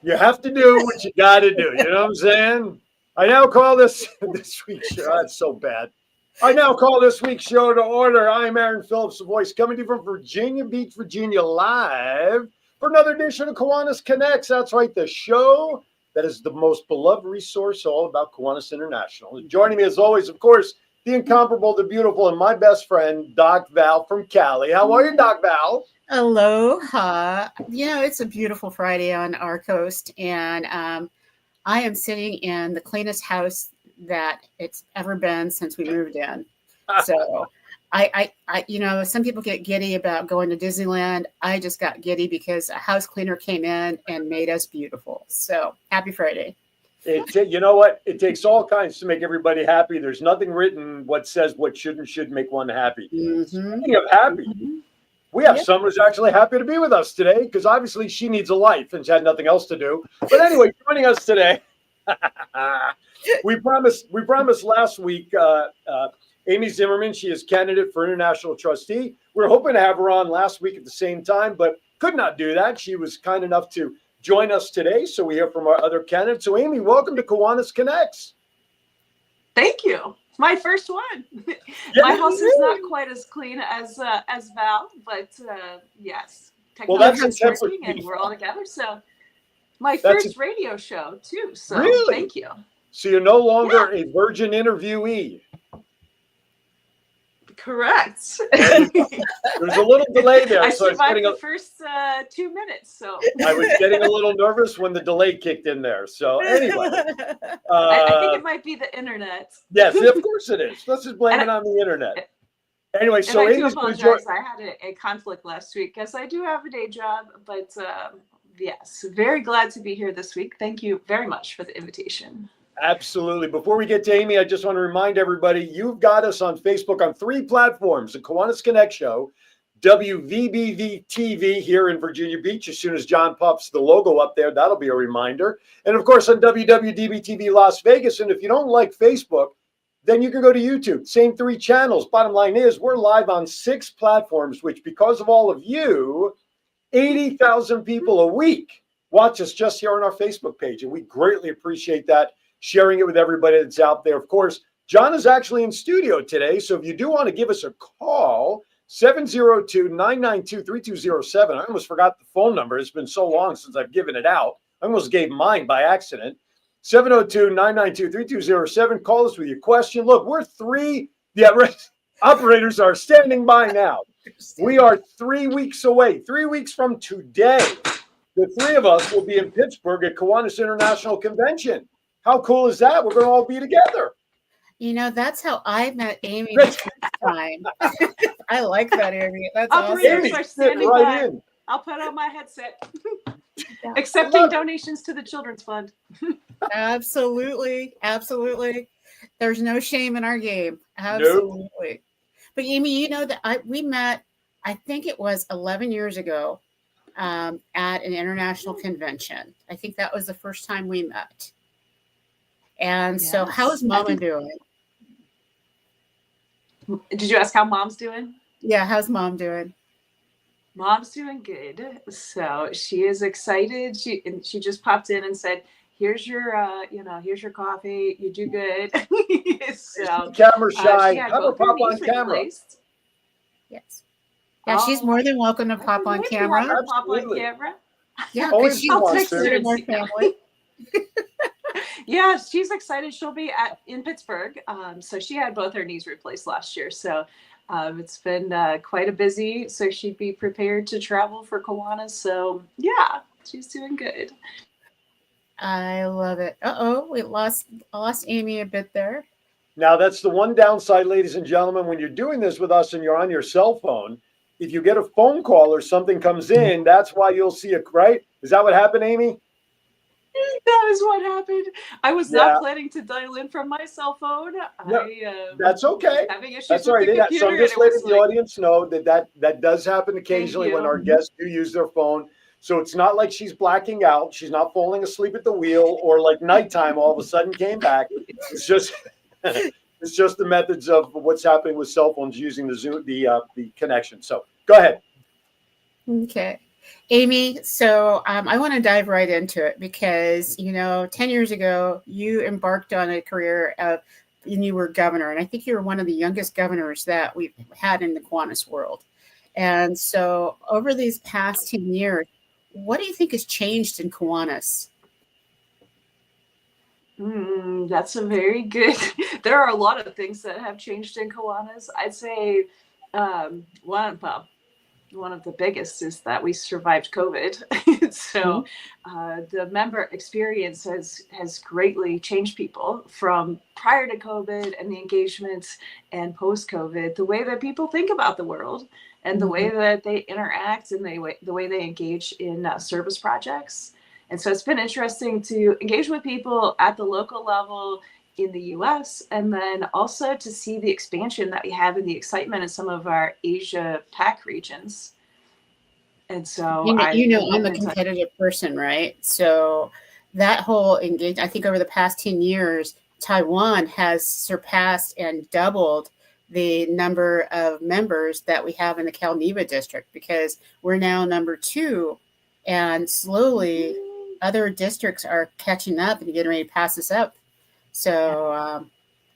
You have to do what you got to do. You know what I'm saying? I now call this week's show. That's so bad. I now call this week's show to order. I'm Aaron Phillips, the voice, coming to you from Virginia Beach, Virginia, live for another edition of Kiwanis Connects. That's right, the show that is the most beloved resource all about Kiwanis International. Joining me, as always, of course, the incomparable, the beautiful, and my best friend, Doc Val from Cali. How are you, Doc Val? Aloha. It's a beautiful Friday on our coast, and I am sitting in the cleanest house that it's ever been since we moved in. So I some people get giddy about going to Disneyland. I just got giddy because a house cleaner came in and made us beautiful. So happy Friday. You know what? It takes all kinds to make everybody happy. There's nothing written what says what should and should make one happy. Mm-hmm. Speaking of happy, we have someone who's actually happy to be with us today because obviously she needs a life and she had nothing else to do. But anyway, joining us today, we promised last week, Amy Zimmerman. She is candidate for international trustee. We were hoping to have her on last week at the same time, but could not do that. She was kind enough to join us today, so we hear from our other candidates. So, Amy, welcome to Kiwanis Connects. Thank you. My first one. My house is not quite as clean as Val, but yes, technology is working and we're all together. So, my first radio show too. So, thank you. So you're no longer a virgin interviewee. Correct. There's a little delay there. I survived the first 2 minutes. So I was getting a little nervous when the delay kicked in there. So anyway. I think it might be the internet. Yes, of course it is. Let's just blame it on the internet. Anyway, so I do apologize. I had a conflict last week because I do have a day job. But yes, very glad to be here this week. Thank you very much for the invitation. Absolutely. Before we get to Amy, I just want to remind everybody, you've got us on Facebook on 3 platforms, the Kiwanis Connect Show, WWDBTV here in Virginia Beach. As soon as John pops the logo up there, that'll be a reminder. And of course, on WWDBTV Las Vegas. And if you don't like Facebook, then you can go to YouTube. Same 3 channels. Bottom line is we're live on 6 platforms, which because of all of you, 80,000 people a week watch us just here on our Facebook page. And we greatly appreciate that. Sharing it with everybody that's out there. Of course, John is actually in studio today. So if you do want to give us a call, 702-992-3207. I almost forgot the phone number. It's been so long since I've given it out. I almost gave mine by accident. 702-992-3207. Call us with your question. Look, we're 3. Operators are standing by now. We are 3 weeks away. 3 weeks from today, the 3 of us will be in Pittsburgh at Kiwanis International Convention. How cool is that? We're going to all be together. That's how I met Amy the first time. I like that, Amy. That's Operators awesome. are standing by. I'll put on my headset. Accepting donations to the Children's Fund. Absolutely. Absolutely. There's no shame in our game. Absolutely. Nope. But Amy, that we met, I think it was 11 years ago at an international convention. I think that was the first time we met. And so how's Mama doing? Did you ask how Mom's doing? Yeah, how's Mom doing? Mom's doing good. So she is excited. She just popped in and said, here's your coffee. You do good. So camera shy. How about pop on camera? Yes. Yeah, she's more than welcome to pop on camera. Pop on camera. Yeah, because she's more family. Yeah, she's excited. She'll be in Pittsburgh. So she had both her knees replaced last year. So it's been quite a busy. So she'd be prepared to travel for Kiwanis. So yeah, she's doing good. I love it. We lost Amy a bit there. Now that's the one downside, ladies and gentlemen, when you're doing this with us and you're on your cell phone. If you get a phone call or something comes in, that's why you'll see it. Right? Is that what happened, Amy? That is what happened. I was not planning to dial in from my cell phone. No, that's okay. Having issues that's with right. the computer, so I'm just letting the audience know that does happen occasionally when our guests do use their phone. So it's not like she's blacking out. She's not falling asleep at the wheel or like nighttime all of a sudden came back. It's just the methods of what's happening with cell phones using the Zoom, the connection. So go ahead. Okay. Amy, so I want to dive right into it because, 10 years ago, you embarked on a career and you were governor. And I think you were one of the youngest governors that we've had in the Kiwanis world. And so over these past 10 years, what do you think has changed in Kiwanis? That's a very good. There are a lot of things that have changed in Kiwanis. I'd say one of the biggest is that we survived COVID. So the member experience has greatly changed people from prior to COVID and the engagements and post COVID. The way that people think about the world and the way that they interact and the way they engage in service projects. And so it's been interesting to engage with people at the local level in the US, and then also to see the expansion that we have and the excitement in some of our Asia PAC regions. And so I'm a competitive person, right? So that whole engage, I think over the past 10 years, Taiwan has surpassed and doubled the number of members that we have in the Calneva district because we're now number 2, and slowly other districts are catching up and getting ready to pass us up. So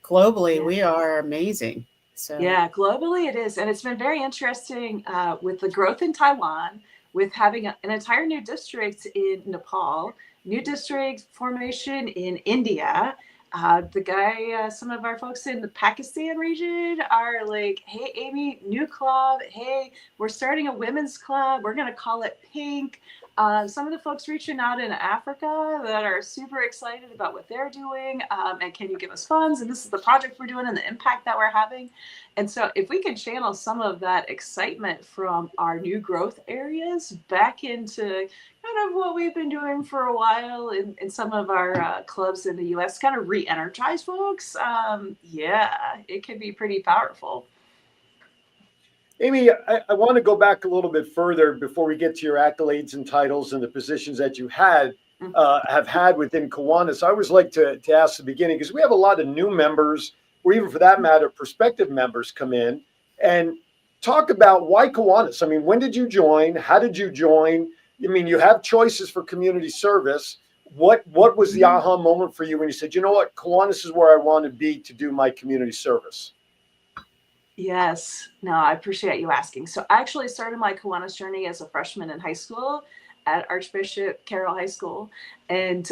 globally, we are amazing. So yeah, globally it is. And it's been very interesting with the growth in Taiwan, with having an entire new district in Nepal, new district formation in India. Some of our folks in the Pakistan region are like, hey, Amy, new club. Hey, we're starting a women's club. We're going to call it Pink. Some of the folks reaching out in Africa that are super excited about what they're doing. And can you give us funds? And this is the project we're doing and the impact that we're having. And so if we can channel some of that excitement from our new growth areas back into kind of what we've been doing for a while in some of our clubs in the US, kind of re-energize folks, it can be pretty powerful. Amy, I want to go back a little bit further before we get to your accolades and titles and the positions that you have had within Kiwanis. I always like to ask the beginning, because we have a lot of new members, or even for that matter, prospective members come in and talk about why Kiwanis. I mean, when did you join? How did you join? I mean, you have choices for community service. What was the aha moment for you when you said, you know what, Kiwanis is where I want to be to do my community service? Yes, no, I appreciate you asking. So I actually started my Kiwanis journey as a freshman in high school at Archbishop Carroll High School, and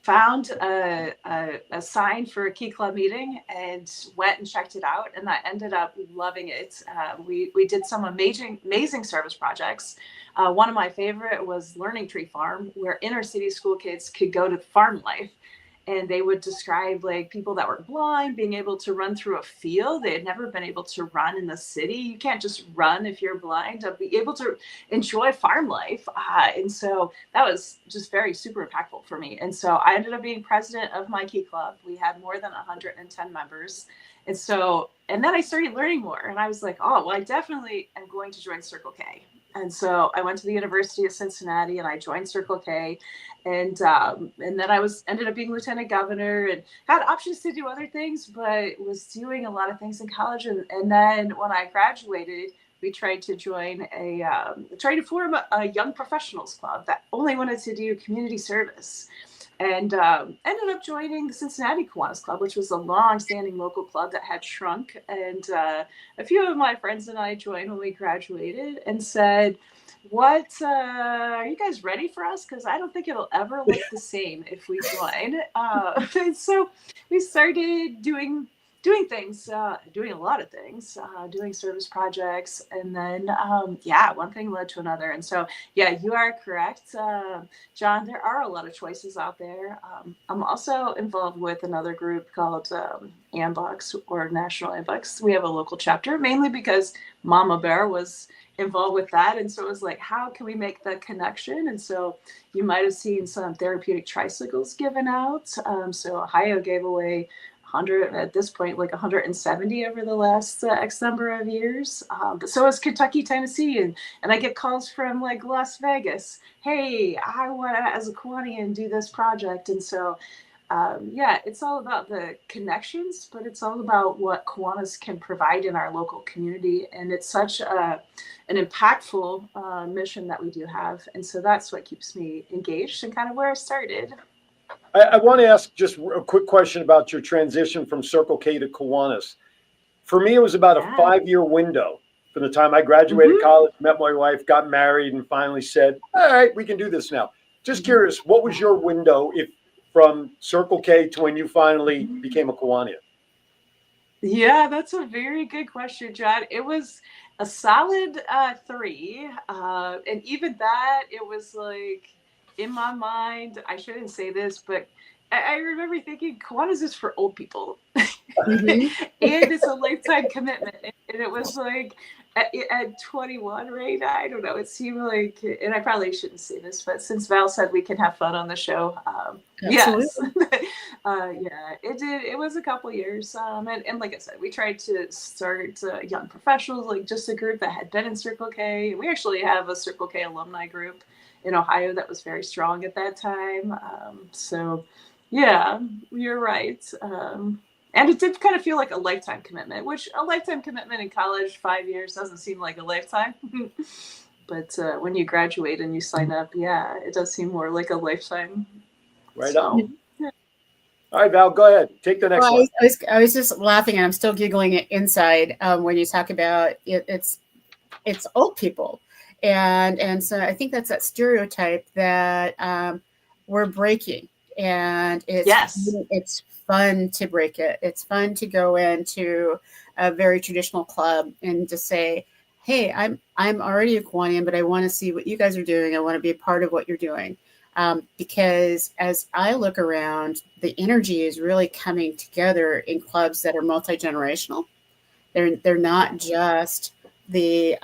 found a sign for a Key Club meeting and went and checked it out, and I ended up loving it. We did some amazing service projects. One of my favorite was Learning Tree Farm, where inner city school kids could go to farm life. And they would describe like people that were blind being able to run through a field. They had never been able to run in the city. You can't just run if you're blind, to be able to enjoy farm life. And so that was just very super impactful for me. And so I ended up being president of my Key Club. We had more than 110 members. And then I started learning more, and I was like, oh, well, I definitely am going to join Circle K. And so I went to the University of Cincinnati and I joined Circle K, and then I ended up being lieutenant governor and had options to do other things, but was doing a lot of things in college. And then when I graduated, we tried to form a young professionals club that only wanted to do community service. And ended up joining the Cincinnati Kiwanis Club, which was a long-standing local club that had shrunk. And a few of my friends and I joined when we graduated and said, "What are you guys ready for us? Because I don't think it'll ever look the same if we join." And so we started doing things, doing a lot of things, doing service projects, and then one thing led to another. And so you are correct, John, there are a lot of choices out there. I'm also involved with another group called AMBOX, or National AMBOX. We have a local chapter, mainly because Mama Bear was involved with that, and so it was like, how can we make the connection? And so you might have seen some therapeutic tricycles given out. So Ohio gave away 100 at this point, like 170 over the last X number of years. But so is Kentucky, Tennessee, and I get calls from like Las Vegas. Hey, I want to, as a Kiwanian, do this project. And so yeah, it's all about the connections, but it's all about what Kiwanis can provide in our local community. And it's such an impactful mission that we do have. And so that's what keeps me engaged and kind of where I started. I want to ask just a quick question about your transition from Circle K to Kiwanis. For me, it was about a 5-year window from the time I graduated college, met my wife, got married, and finally said, all right, we can do this now. Just curious, what was your window from Circle K to when you finally became a Kiwanian? Yeah, that's a very good question, John. It was a solid 3. And even that, it was like, in my mind, I shouldn't say this, but I remember thinking Kiwanis is for old people. And it's a lifetime commitment. And it was like at 21, right? I don't know. It seemed like, and I probably shouldn't say this, but since Val said we can have fun on the show, yes. Yeah, it did. It was a couple years. And like I said, we tried to start young professionals, like just a group that had been in Circle K. We actually have a Circle K alumni group in Ohio that was very strong at that time. So yeah, you're right. And it did kind of feel like a lifetime commitment, which a lifetime commitment in college, 5 years doesn't seem like a lifetime. But when you graduate and you sign up, yeah, it does seem more like a lifetime. Right on. Yeah. All right, Val, go ahead. Take the next one. I was just laughing, and I'm still giggling inside when you talk about it. It's old people. And so I think that's that stereotype that we're breaking, and it's fun to break it. It's fun to go into a very traditional club and to say, hey, I'm already a Kiwanian, but I want to see what you guys are doing. I want to be a part of what you're doing. Because as I look around, the energy is really coming together in clubs that are multi-generational. They're not just the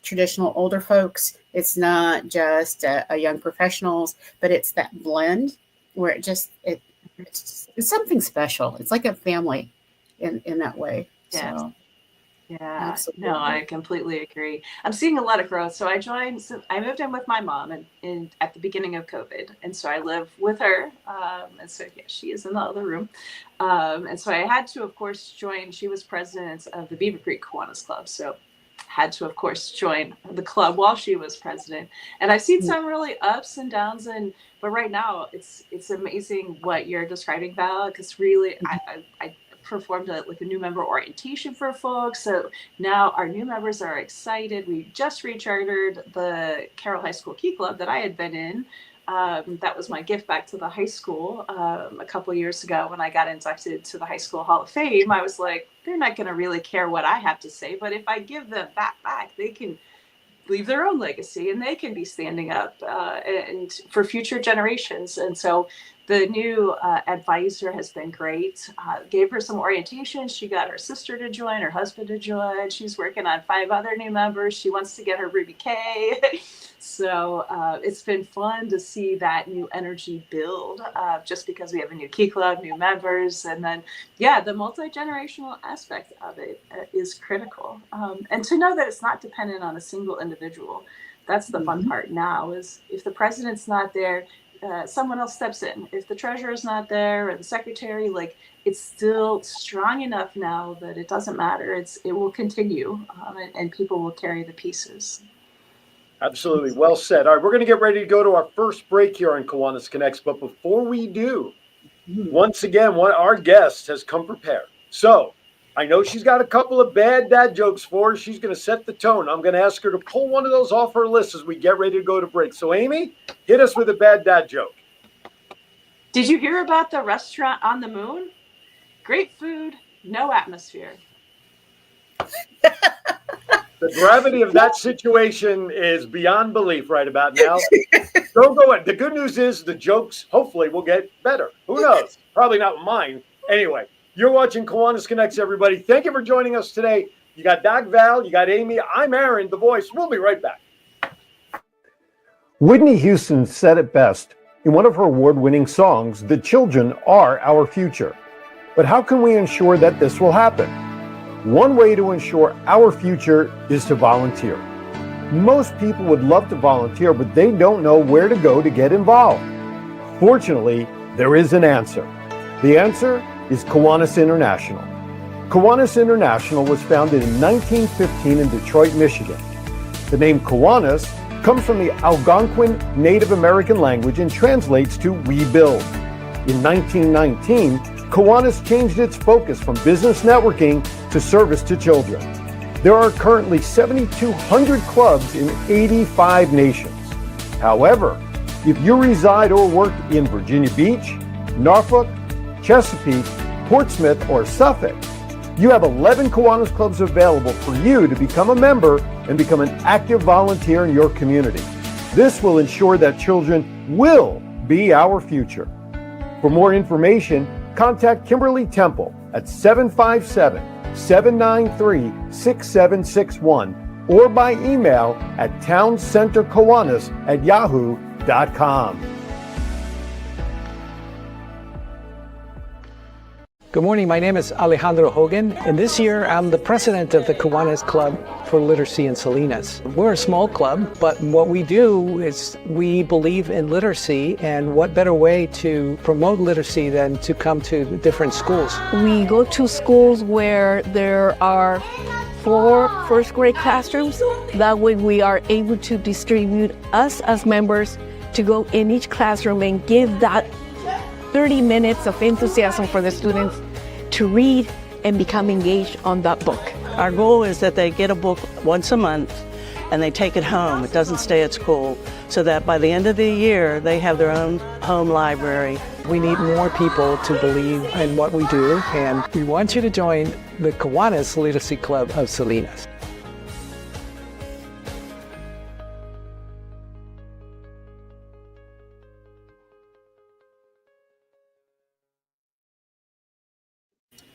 traditional older folks. It's not just a young professionals, but it's that blend where it's something special. It's like a family in that way. Yeah. So, yeah, absolutely. No, I completely agree. I'm seeing a lot of growth. So I moved in with my mom and at the beginning of COVID. And so I live with her. And so, yeah, she is in the other room. And so I had to, of course, join. She was president of the Beaver Creek Kiwanis Club. So had to, of course, join the club while she was president. And I've seen some really ups and downs. But right now, it's amazing what you're describing, Val, because really, I performed a new member orientation for folks. So now our new members are excited. We just rechartered the Carroll High School Key Club that I had been in. That was my gift back to the high school a couple years ago when I got inducted to the High School Hall of Fame. I was like, they're not going to really care what I have to say, but if I give them that back, they can leave their own legacy and they can be standing up and for future generations. And so the new advisor has been great. Gave her some orientation. She got her sister to join, her husband to join. She's working on 5 other new members. She wants to get her Ruby K. So it's been fun to see that new energy build just because we have a new Key Club, new members. And then, yeah, the multi-generational aspect of it is critical. And to know that it's not dependent on a single individual. That's the fun part now is if the president's not there, someone else steps in. If the treasurer's not there or the secretary, like it's still strong enough now that it doesn't matter. It will continue and people will carry the pieces. Absolutely. Well said. All right, we're going to get ready to go to our first break here on Kiwanis Connects. But before we do, once again, our guest has come prepared. So I know she's got a couple of bad dad jokes for us. She's going to set the tone. I'm going to ask her to pull one of those off her list as we get ready to go to break. So Amy, hit us with a bad dad joke. Did you hear about the restaurant on the moon? Great food, no atmosphere. The gravity of that situation is beyond belief right about now. Don't go in. The good news is the jokes hopefully will get better. Who knows? Probably not mine. Anyway, you're watching Kiwanis Connects, everybody. Thank you for joining us today. You got Doc Val, you got Amy. I'm Aaron, the voice. We'll be right back. Whitney Houston said it best in one of her award-winning songs, "The children are our future." But how can we ensure that this will happen? One way to ensure our future is to volunteer. Most people would love to volunteer, but they don't know where to go to get involved. Fortunately, there is an answer. The answer is Kiwanis International. Kiwanis International was founded in 1915 in Detroit, Michigan. The name Kiwanis comes from the Algonquin Native American language and translates to "we build." In 1919, Kiwanis changed its focus from business networking to service to children. There are currently 7,200 clubs in 85 nations. However, if you reside or work in Virginia Beach, Norfolk, Chesapeake, Portsmouth, or Suffolk, you have 11 Kiwanis clubs available for you to become a member and become an active volunteer in your community. This will ensure that children will be our future. For more information, contact Kimberly Temple at 757-793-6761 or by email at towncenterkiwanis@yahoo.com. Good morning, my name is Alejandro Hogan, and this year I'm the president of the Kiwanis Club for Literacy in Salinas. We're a small club, but what we do is we believe in literacy, and what better way to promote literacy than to come to different schools. We go to schools where there are 4 first grade classrooms. That way we are able to distribute us as members to go in each classroom and give that 30 minutes of enthusiasm for the students to read and become engaged on that book. Our goal is that they get a book once a month and they take it home. It doesn't stay at school, so that by the end of the year, they have their own home library. We need more people to believe in what we do, and we want you to join the Kiwanis Literacy Club of Salinas.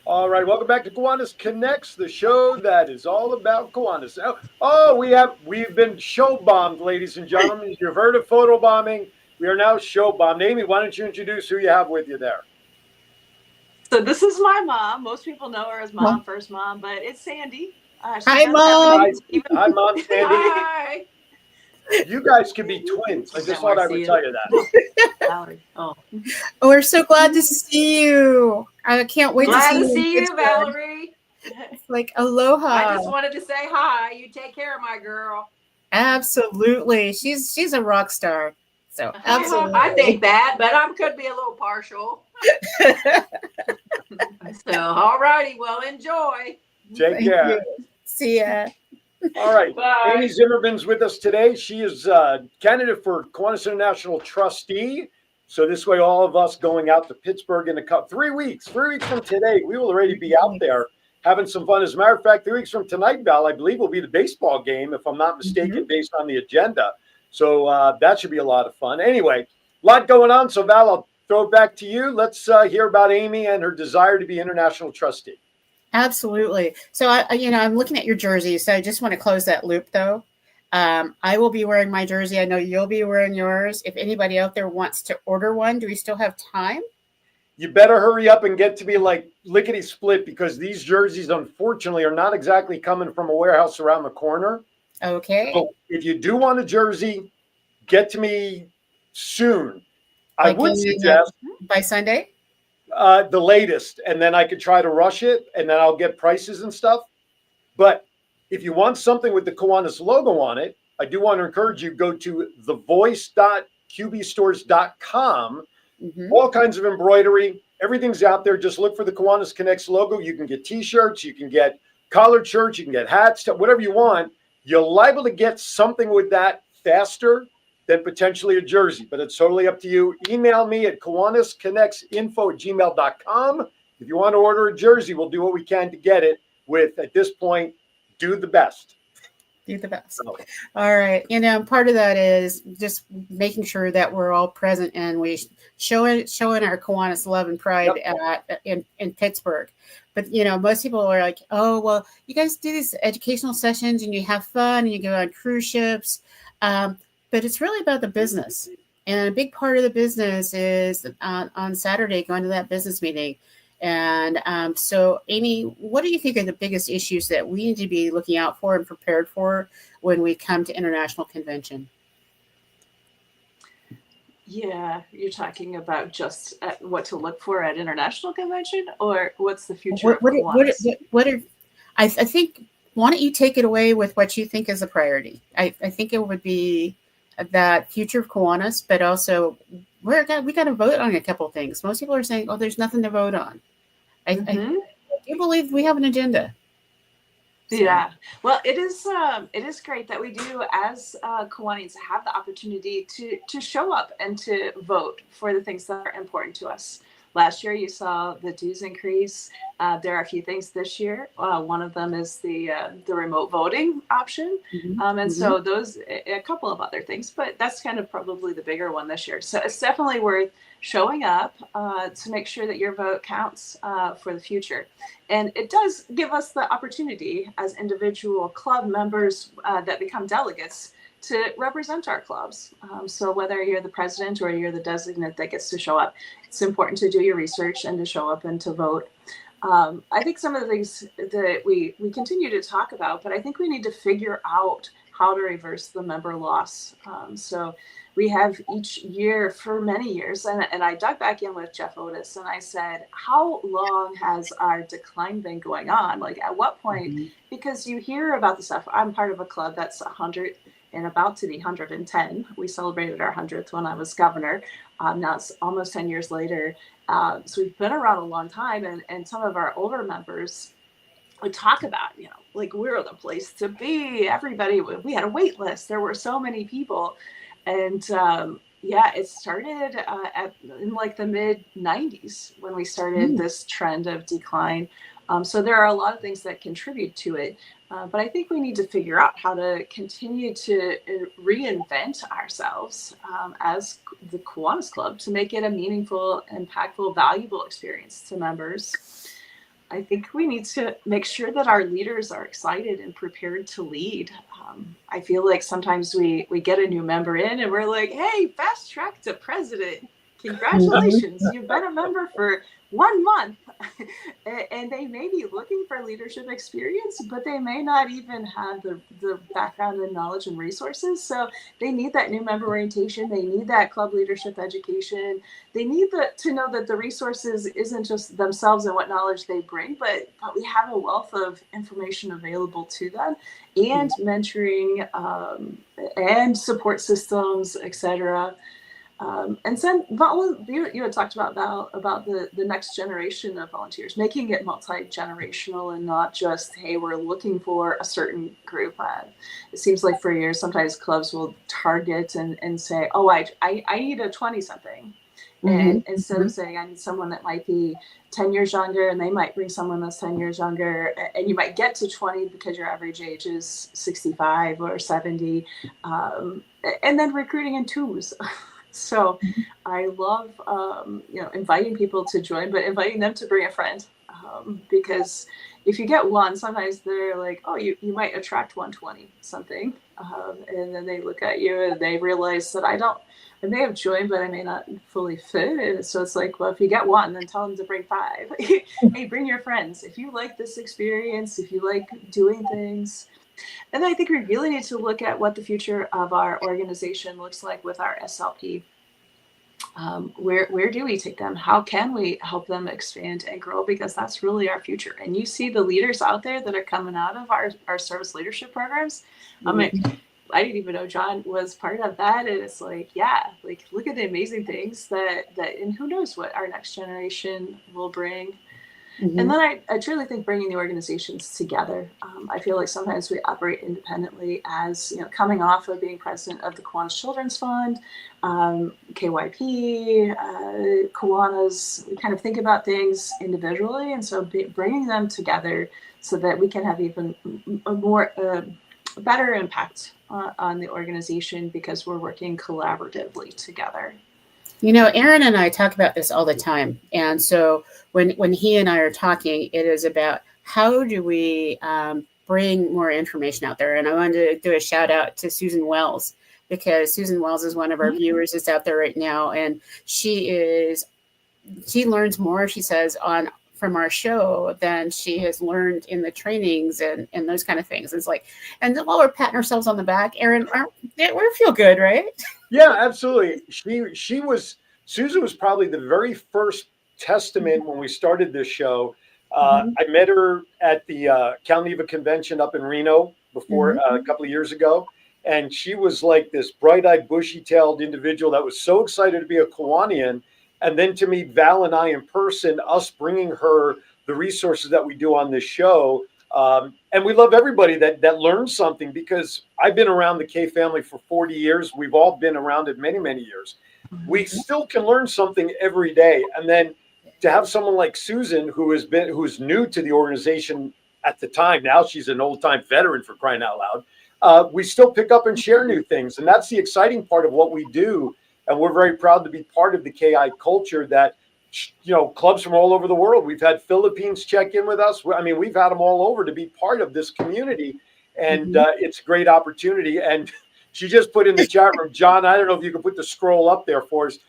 All right, welcome back to Kiwanis Connects, the show that is all about Kiwanis. We've been show bombed, ladies and gentlemen. You've heard of photo bombing. We are now show bombed. Amy, why don't you introduce who you have with you there? So this is my mom. Most people know her as Mom, first mom, but it's Sandy. Hi, Mom. Hi, Mom, Sandy. Hi. You guys can be twins. I just thought I would tell you that. Valerie. Oh, We're so glad to see you. I can't wait glad to to see see you. you, Valerie. Like, aloha. I just wanted to say hi. You take care of my girl. Absolutely. She's a rock star. So absolutely. I think that, but I could be a little partial. So, all righty. Well, enjoy. Take care. See ya. All right. Bye. Amy Zimmerman's with us today. She is candidate for Kiwanis International trustee. So this way, all of us going out to Pittsburgh in 3 weeks from today, we will already be out there having some fun. As a matter of fact, 3 weeks from tonight, Val, I believe will be the baseball game, if I'm not mistaken, based on the agenda. So that should be a lot of fun. Anyway, a lot going on. So Val, I'll throw it back to you. Let's hear about Amy and her desire to be international trustee. Absolutely. So I'm looking at your jersey. So I just want to close that loop, though. I will be wearing my jersey. I know you'll be wearing yours. If anybody out there wants to order one, do we still have time? You better hurry up and get to me like lickety split, because these jerseys, unfortunately, are not exactly coming from a warehouse around the corner. Okay. So if you do want a jersey, get to me soon. I would suggest by Sunday. The latest, and then I could try to rush it, and then I'll get prices and stuff. But if you want something with the Kiwanis logo on it, I do want to encourage you, go to thevoice.qbstores.com. All kinds of embroidery. Everything's out there. Just look for the Kiwanis Connects logo. You can get T-shirts. You can get collared shirts. You can get hats, whatever you want. You're liable to get something with that faster than potentially a jersey, but it's totally up to you. Email me at kiwanisconnectsinfo@gmail.com. If you want to order a jersey, we'll do what we can to get it with, at this point, do the best. Do the best. All right. Part of that is just making sure that we're all present and we showing our Kiwanis love and pride in Pittsburgh. But, most people are like, oh, well, you guys do these educational sessions and you have fun and you go on cruise ships. But it's really about the business. And a big part of the business is on Saturday going to that business meeting. And so, Amy, what do you think are the biggest issues that we need to be looking out for and prepared for when we come to International Convention? Yeah, you're talking about just what to look for at international convention, or what's the future of Kiwanis? I think, why don't you take it away with what you think is a priority? I think it would be that future of Kiwanis, but also we got to vote on a couple of things. Most people are saying, "Oh, there's nothing to vote on." I do believe we have an agenda. So. Yeah, well, it is great that we do as Kiwanis have the opportunity to show up and to vote for the things that are important to us. Last year, you saw the dues increase. There are a few things this year. One of them is the remote voting option, and so those a couple of other things, but that's kind of probably the bigger one this year. So it's definitely worth showing up to make sure that your vote counts for the future. And it does give us the opportunity as individual club members that become delegates to represent our clubs. So whether you're the president or you're the designate that gets to show up, it's important to do your research and to show up and to vote. I think some of the things that we continue to talk about, but I think we need to figure out how to reverse the member loss. So we have each year for many years, and I dug back in with Jeff Otis and I said, how long has our decline been going on? Like at what point? Because you hear about the stuff. I'm part of a club that's 100 and about to be 110. We celebrated our 100th when I was governor. Now it's almost 10 years later. So we've been around a long time, and some of our older members would talk about, like we're the place to be. Everybody, we had a wait list. There were so many people. And it started in like the mid 90s when we started this trend of decline. So there are a lot of things that contribute to it. But I think we need to figure out how to continue to reinvent ourselves as the Kiwanis Club to make it a meaningful, impactful, valuable experience to members. I think we need to make sure that our leaders are excited and prepared to lead. I feel like sometimes we get a new member in and we're like, hey, fast track to president. Congratulations, you've been a member for 1 month. And they may be looking for leadership experience, but they may not even have the background and knowledge and resources. So they need that new member orientation. They need that club leadership education. They need to know that the resources isn't just themselves and what knowledge they bring, but we have a wealth of information available to them, and mentoring and support systems, etc. And then you had talked about the next generation of volunteers, making it multi-generational and not just, hey, we're looking for a certain group. It seems like for years, sometimes clubs will target and say, oh, I need a 20-something. And instead of saying, I need someone that might be 10 years younger, and they might bring someone that's 10 years younger, and you might get to 20 because your average age is 65 or 70, and then recruiting in twos. So I love, inviting people to join, but inviting them to bring a friend, because if you get one, sometimes they're like, oh, you might attract 120 something. And then they look at you and they realize that I may have joined, but I may not fully fit. And so it's like, well, if you get one, then tell them to bring 5. Hey, bring your friends. If you like this experience, if you like doing things. And I think we really need to look at what the future of our organization looks like with our SLP. Where do we take them? How can we help them expand and grow? Because that's really our future. And you see the leaders out there that are coming out of our service leadership programs. I mean, I didn't even know John was part of that. And it's like, yeah, like look at the amazing things that and who knows what our next generation will bring. And then I truly think bringing the organizations together. I feel like sometimes we operate independently as, coming off of being president of the Kiwanis Children's Fund, KYP, Kiwanis, we kind of think about things individually. And so bringing them together so that we can have even a better impact on the organization because we're working collaboratively together. Aaron and I talk about this all the time. And so when he and I are talking, it is about how do we bring more information out there. And I wanted to do a shout out to Susan Wells, because Susan Wells is one of our viewers that's out there right now. And she learns more, she says, from our show than she has learned in the trainings and those kind of things. It's like, and while we're patting ourselves on the back, Erin, we feel good, right? Yeah, absolutely. Susan was probably the very first testament when we started this show. I met her at the Cal Neva convention up in Reno before a couple of years ago. And she was like this bright-eyed, bushy-tailed individual that was so excited to be a Kiwanian. And then to meet Val and I in person, us bringing her the resources that we do on this show. And we love everybody that learns something, because I've been around the K family for 40 years. We've all been around it many, many years. We still can learn something every day. And then to have someone like Susan, who's new to the organization at the time, now she's an old-time veteran, for crying out loud. We still pick up and share new things. And that's the exciting part of what we do. And we're very proud to be part of the KI culture that, clubs from all over the world. We've had Philippines check in with us. I mean, we've had them all over to be part of this community. And it's a great opportunity. And she just put in the chat room, John, I don't know if you can put the scroll up there for us.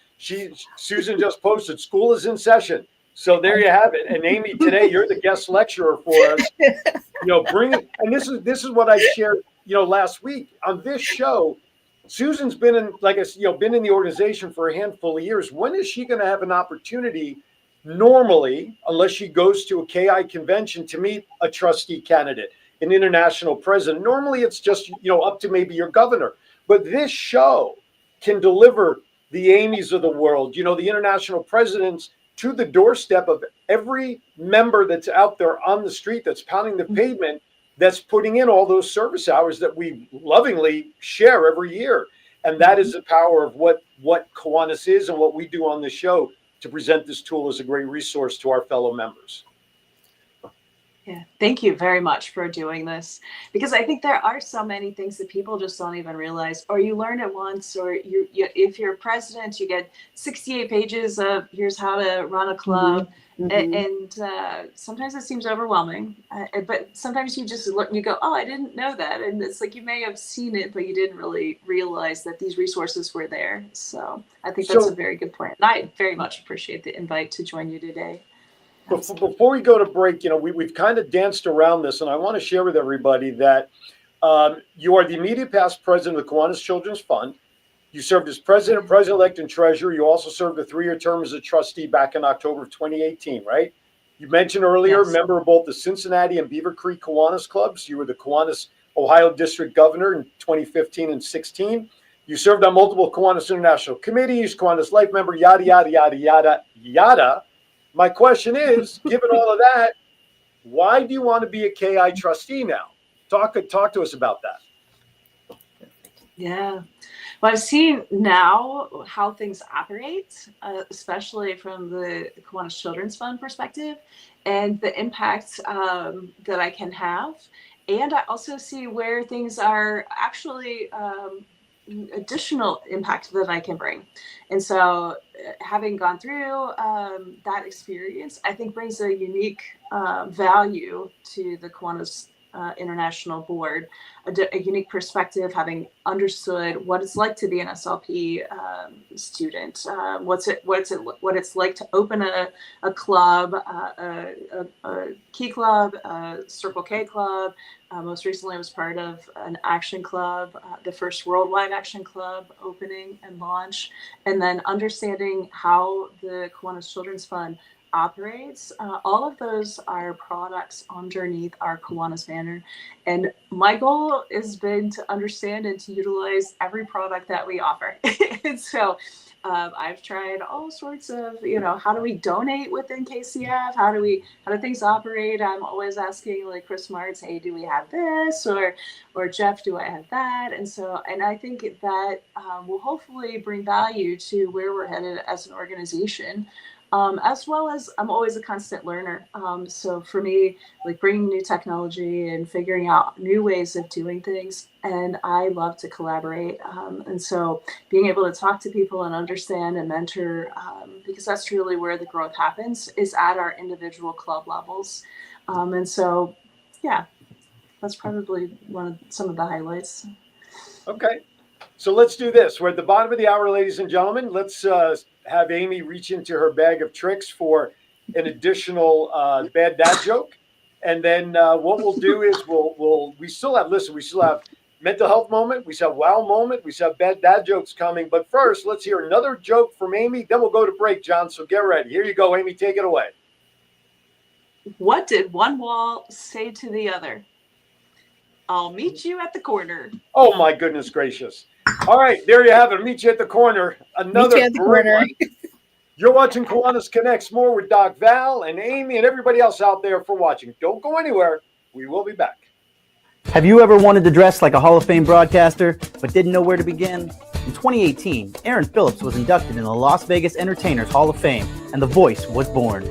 Susan just posted, school is in session. So there you have it. And Amy, today you're the guest lecturer for us. Bring it. And this is what I shared, last week on this show. Susan's been in, been in the organization for a handful of years. When is she going to have an opportunity, normally, unless she goes to a KI convention, to meet a trustee candidate, an international president? Normally, it's just, up to maybe your governor. But this show can deliver the Amy's of the world, the international presidents, to the doorstep of every member that's out there on the street, that's pounding the pavement, that's putting in all those service hours that we lovingly share every year. And that is the power of what Kiwanis is and what we do on the show, to present this tool as a great resource to our fellow members. Yeah, thank you very much for doing this, because I think there are so many things that people just don't even realize, or you learn it once, or if you're president, you get 68 pages of here's how to run a club. And sometimes it seems overwhelming, but sometimes you just look and you go, oh, I didn't know that. And it's like, you may have seen it, but you didn't really realize that these resources were there. So I think that's a very good point. And I very much appreciate the invite to join you today. Before we go to break, we've kind of danced around this, and I want to share with everybody that you are the immediate past president of the Kiwanis Children's Fund. You served as president, president-elect, and treasurer. You also served a 3-year term as a trustee back in October of 2018, right? You mentioned earlier, Yes. Member of both the Cincinnati and Beaver Creek Kiwanis clubs. You were the Kiwanis, Ohio District Governor in 2015 and 16. You served on multiple Kiwanis International Committees, Kiwanis Life Member, yada, yada, yada, yada, yada. My question is, given all of that, why do you want to be a KI trustee now? Talk to us about that. Yeah. Well, I've seen now how things operate, especially from the Kiwanis Children's Fund perspective, and the impact that I can have. And I also see where things are actually additional impact that I can bring. And so having gone through that experience, I think brings a unique value to the Kiwanis International Board, a unique perspective, having understood what it's like to be an SLP student, what it's like to open a club, a Key Club, a Circle K Club. Most recently, I was part of an action club, the first worldwide action club opening and launch, and then understanding how the Kiwanis Children's Fund operates. All of those are products underneath our Kiwanis banner. And my goal has been to understand and to utilize every product that we offer. And so I've tried all sorts of, how do we donate within KCF? How do things operate? I'm always asking like Chris Martz, hey, do we have this? Or Jeff, do I have that? And I think that will hopefully bring value to where we're headed as an organization. As well as I'm always a constant learner. So for me, like bringing new technology and figuring out new ways of doing things. And I love to collaborate. And so being able to talk to people and understand and mentor, because that's really where the growth happens, is at our individual club levels. And so, yeah, that's probably some of the highlights. Okay. So let's do this. We're at the bottom of the hour, ladies and gentlemen. Let's have Amy reach into her bag of tricks for an additional bad dad joke. And then what we'll do is we still have mental health moment, we still have wow moment, we still have bad dad jokes coming. But first, let's hear another joke from Amy. Then we'll go to break, John. So get ready. Here you go, Amy. Take it away. What did one wall say to the other? I'll meet you at the corner. Oh my goodness gracious! All right, there you have it. I'll meet you at the corner. Another great one. You're watching Kiwanis Connects. More with Doc Val and Amy and everybody else out there for watching. Don't go anywhere. We will be back. Have you ever wanted to dress like a Hall of Fame broadcaster but didn't know where to begin? In 2018, Aaron Phillips was inducted in the Las Vegas Entertainers Hall of Fame, and The Voice was born.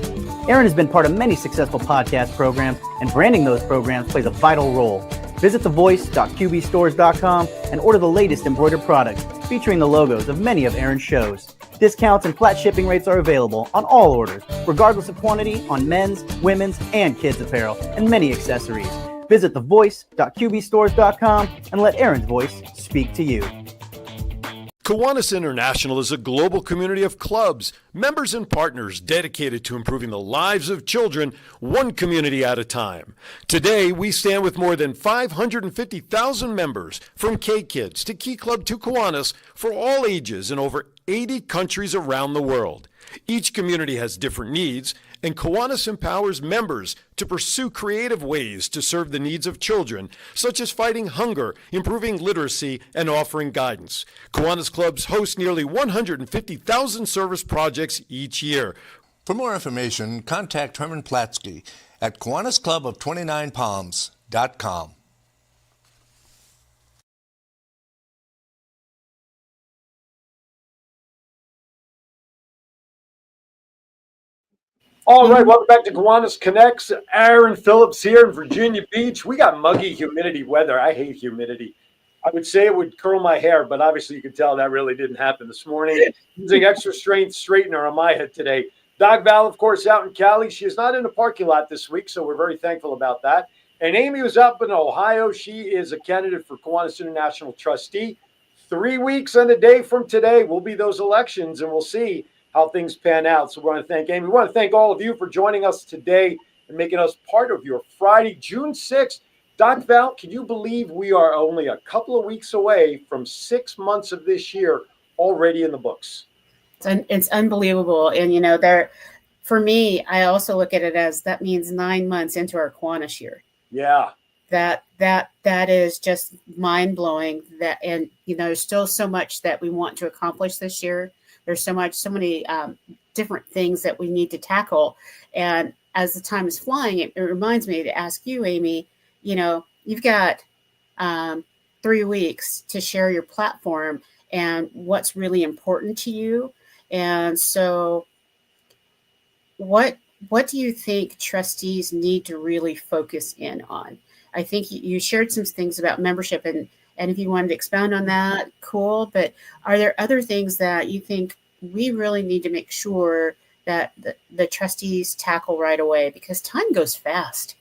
Aaron has been part of many successful podcast programs, and branding those programs plays a vital role. Visit thevoice.qbstores.com and order the latest embroidered products featuring the logos of many of Aaron's shows. Discounts and flat shipping rates are available on all orders, regardless of quantity, on men's, women's, and kids' apparel, and many accessories. Visit thevoice.qbstores.com and let Aaron's voice speak to you. Kiwanis International is a global community of clubs, members, and partners dedicated to improving the lives of children one community at a time. Today, we stand with more than 550,000 members, from K-Kids to Key Club to Kiwanis, for all ages in over 80 countries around the world. Each community has different needs, and Kiwanis empowers members to pursue creative ways to serve the needs of children, such as fighting hunger, improving literacy, and offering guidance. Kiwanis clubs host nearly 150,000 service projects each year. For more information, contact Herman Platsky at KiwanisClub of 29Palms.com. All right, welcome back to Kiwanis Connects. Aaron Phillips here in Virginia Beach. We got muggy humidity weather. I hate humidity. I would say it would curl my hair, but obviously you can tell that really didn't happen this morning. Using extra strength straightener on my head today. Doc Val, of course, out in Cali. She is not in the parking lot this week, so we're very thankful about that. And Amy was up in Ohio. She is a candidate for Kiwanis International Trustee. 3 weeks and a day from today will be those elections, and we'll see how things pan out. So we want to thank Amy. We want to thank all of you for joining us today and making us part of your Friday, June 6th. Doc Val, can you believe we are only a couple of weeks away from 6 months of this year already in the books? It's unbelievable. And, for me, I also look at it as that means 9 months into our Kiwanis year. Yeah. That is just mind blowing. And there's still so much that we want to accomplish this year. There's so many different things that we need to tackle. And as the time is flying, it reminds me to ask you, Amy, you've got 3 weeks to share your platform and what's really important to you. And so what do you think trustees need to really focus in on? I think you shared some things about membership, and if you wanted to expound on that, cool. But are there other things that you think we really need to make sure that the trustees tackle right away? Because time goes fast.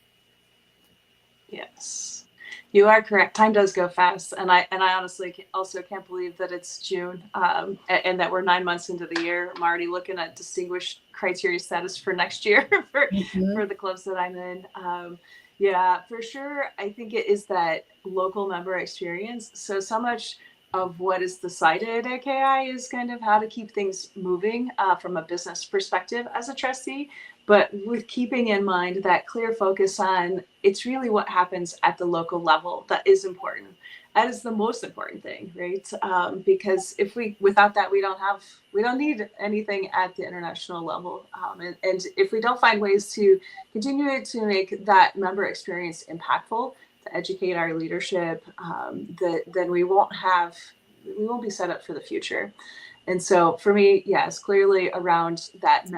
Yes, you are correct. Time does go fast. And I honestly also can't believe that it's June and that we're 9 months into the year. I'm already looking at distinguished criteria status for next year for the clubs that I'm in. Yeah, for sure. I think it is that local member experience. So much of what is decided at KI is kind of how to keep things moving from a business perspective as a trustee, but with keeping in mind that clear focus on it's really what happens at the local level that is important. That is the most important thing, right? Because without that, we don't need anything at the international level. And if we don't find ways to continue to make that member experience impactful, to educate our leadership, then we won't be set up for the future. And so for me, yes, clearly around that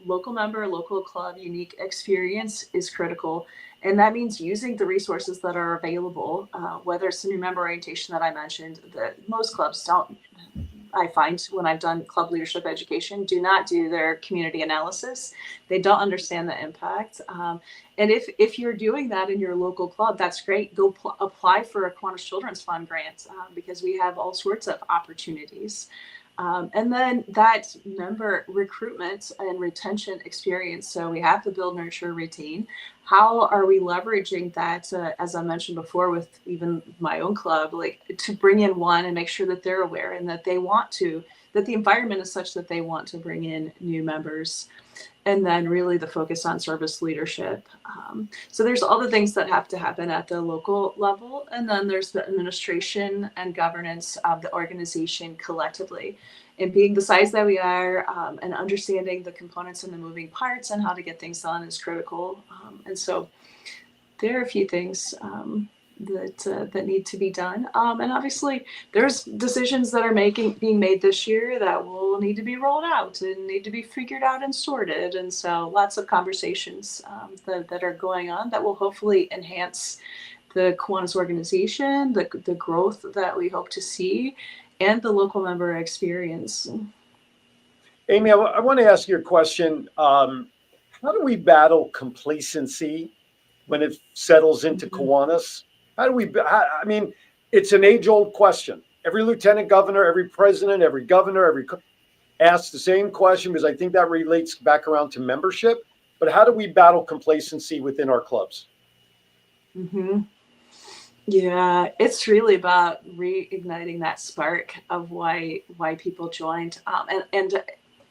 local club, unique experience is critical. And that means using the resources that are available, whether it's the new member orientation that I mentioned, that most clubs don't, I find when I've done club leadership education, do not do their community analysis. They don't understand the impact. And if you're doing that in your local club, that's great. Go apply for a Kiwanis Children's Fund grant because we have all sorts of opportunities. And then that member recruitment and retention experience. So we have to build, nurture, retain. How are we leveraging that, as I mentioned before, with even my own club, like to bring in one and make sure that they're aware and that they want to, that the environment is such that they want to bring in new members. And then really the focus on service leadership. So there's all the things that have to happen at the local level. And then there's the administration and governance of the organization collectively. And being the size that we are, and understanding the components and the moving parts and how to get things done is critical. And so there are a few things that need to be done. And obviously there's decisions that are being made this year that will need to be rolled out and need to be figured out and sorted. And so lots of conversations that are going on that will hopefully enhance the Kiwanis organization, the growth that we hope to see, and the local member experience. Amy, I want to ask you a question. How do we battle complacency when it settles into Kiwanis? I mean, it's an age-old question. Every lieutenant governor, every president, every governor, asks the same question, because I think that relates back around to membership. But how do we battle complacency within our clubs? Mm-hmm. Yeah, it's really about reigniting that spark of why people joined. And